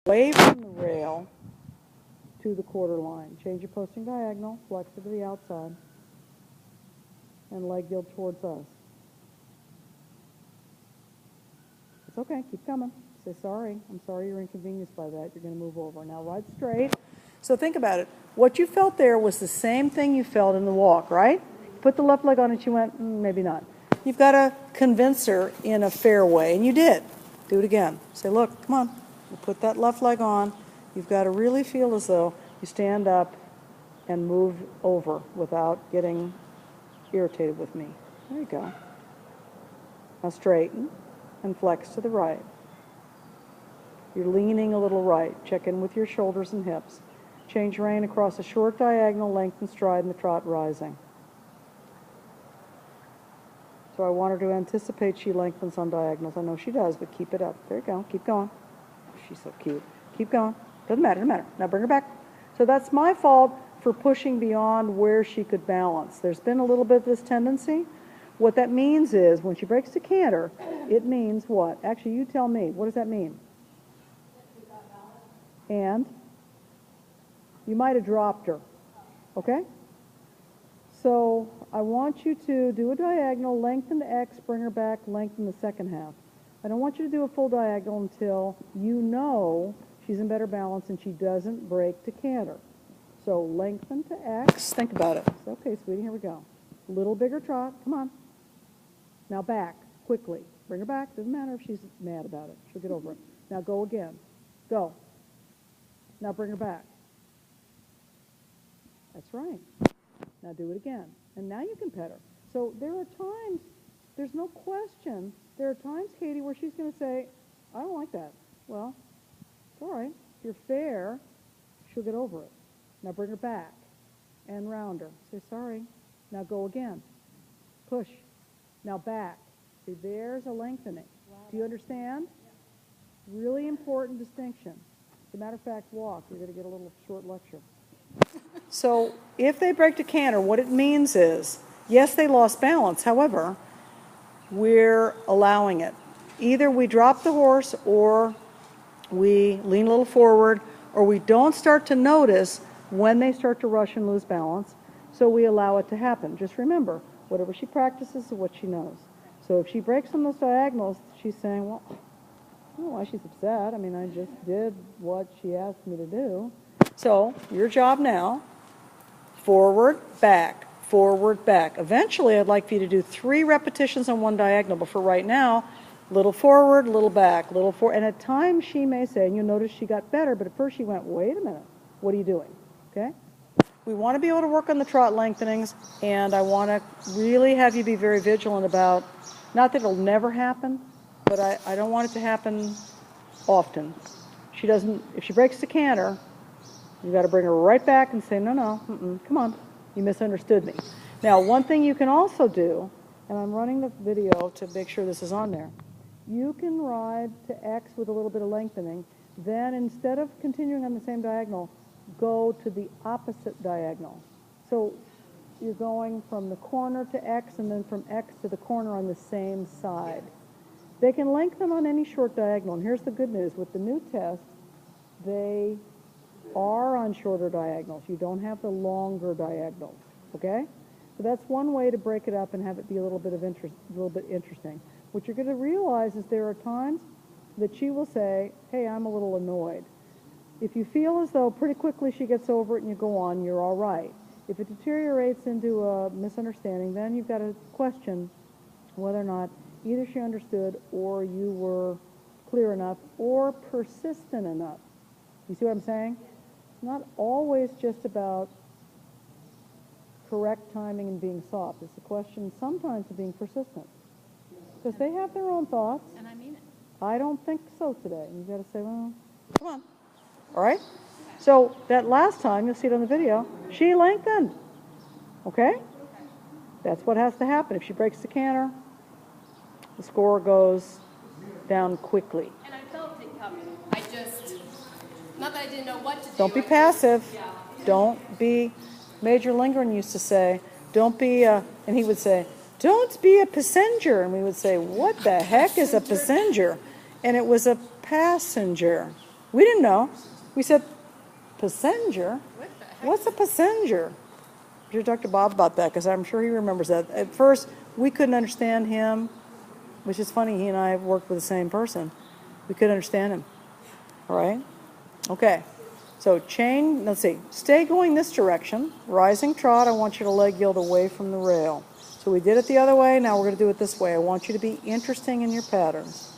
away from the rail to the quarter line. Change your posting diagonal, flex it to the outside, and leg yield towards us. It's okay, keep coming. Say sorry, I'm sorry you're inconvenienced by that. You're going to move over. Now ride straight. So think about it. What you felt there was the same thing you felt in the walk, right? Put the left leg on and she went, maybe not. You've got to convince her in a fair way, and you did. Do it again. Say, look, come on. You put that left leg on. You've got to really feel as though you stand up and move over without getting irritated with me. There you go. Now straighten and flex to the right. You're leaning a little right. Check in with your shoulders and hips. Change rein across a short diagonal, lengthen stride in the trot rising. So I want her to anticipate she lengthens on diagonals. I know she does, but keep it up. There you go. Keep going. She's so cute. Keep going. Doesn't matter. Doesn't matter. Now bring her back. So that's my fault for pushing beyond where she could balance. There's been a little bit of this tendency. What that means is when she breaks to canter, it means what? Actually, you tell me. What does that mean? And you might have dropped her. Okay? So I want you to do a diagonal, lengthen the X, bring her back, lengthen the second half. I don't want you to do a full diagonal until you know she's in better balance and she doesn't break to canter. So lengthen to X. Think about it. Okay, sweetie, here we go. A little bigger trot. Come on. Now back, quickly. Bring her back. Doesn't matter if she's mad about it. She'll get over it. Now go again. Go. Now bring her back. That's right. Now do it again. And now you can pet her. So there are times, there's no question, there are times, Katie, where she's going to say, I don't like that. Well, it's all right. If you're fair, she'll get over it. Now bring her back and round her. Say, sorry. Now go again. Push. Now back. See, there's a lengthening. Do you understand? Really important distinction. As a matter of fact, walk. You're going to get a little short lecture. So if they break to canter, what it means is, yes, they lost balance. However, we're allowing it. Either we drop the horse or we lean a little forward, or we don't start to notice when they start to rush and lose balance, so we allow it to happen. Just remember, whatever she practices is what she knows. So if she breaks on those diagonals, she's saying, well, I don't know why she's upset. I mean, I just did what she asked me to do. So your job now, forward, back, forward, back. Eventually, I'd like for you to do 3 repetitions on one diagonal, but for right now, little forward, little back, little forward. And at times she may say, and you'll notice she got better, but at first she went, wait a minute, what are you doing? Okay? We want to be able to work on the trot lengthenings, and I want to really have you be very vigilant about, not that it'll never happen, but I don't want it to happen often. She doesn't, if she breaks the canter, you've got to bring her right back and say, no, come on, you misunderstood me. Now, one thing you can also do, and I'm running the video to make sure this is on there, you can ride to X with a little bit of lengthening, then instead of continuing on the same diagonal, go to the opposite diagonal. So you're going from the corner to X and then from X to the corner on the same side. They can lengthen on any short diagonal, and here's the good news. With the new test, they are on shorter diagonals. You don't have the longer diagonals, okay? So that's one way to break it up and have it be a little bit interesting. What you're going to realize is there are times that she will say, hey, I'm a little annoyed. If you feel as though pretty quickly she gets over it and you go on, you're all right. If it deteriorates into a misunderstanding, then you've got to question whether or not either she understood or you were clear enough or persistent enough. You see what I'm saying? It's not always just about correct timing and being soft. It's a question sometimes of being persistent. Because they have their own thoughts. And I mean it. I don't think so today. And you've got to say, well, come on. All right? So that last time, you'll see it on the video, she lengthened. Okay? That's what has to happen. If she breaks the canter, the score goes down quickly. And I felt it coming. I just, not that I didn't know what to do. Don't be passive. Don't be, Major Lindgren used to say, don't be a, and he would say, don't be a passenger. And we would say, what the heck is a passenger? And it was a passenger. We didn't know. We said, passenger? What the heck? What's a passenger? You talk to Bob about that because I'm sure he remembers that. At first, we couldn't understand him, which is funny. He and I have worked with the same person. We couldn't understand him. All right? Okay. So chain, let's see. Stay going this direction. Rising trot, I want you to leg yield away from the rail. So we did it the other way. Now we're going to do it this way. I want you to be interesting in your patterns.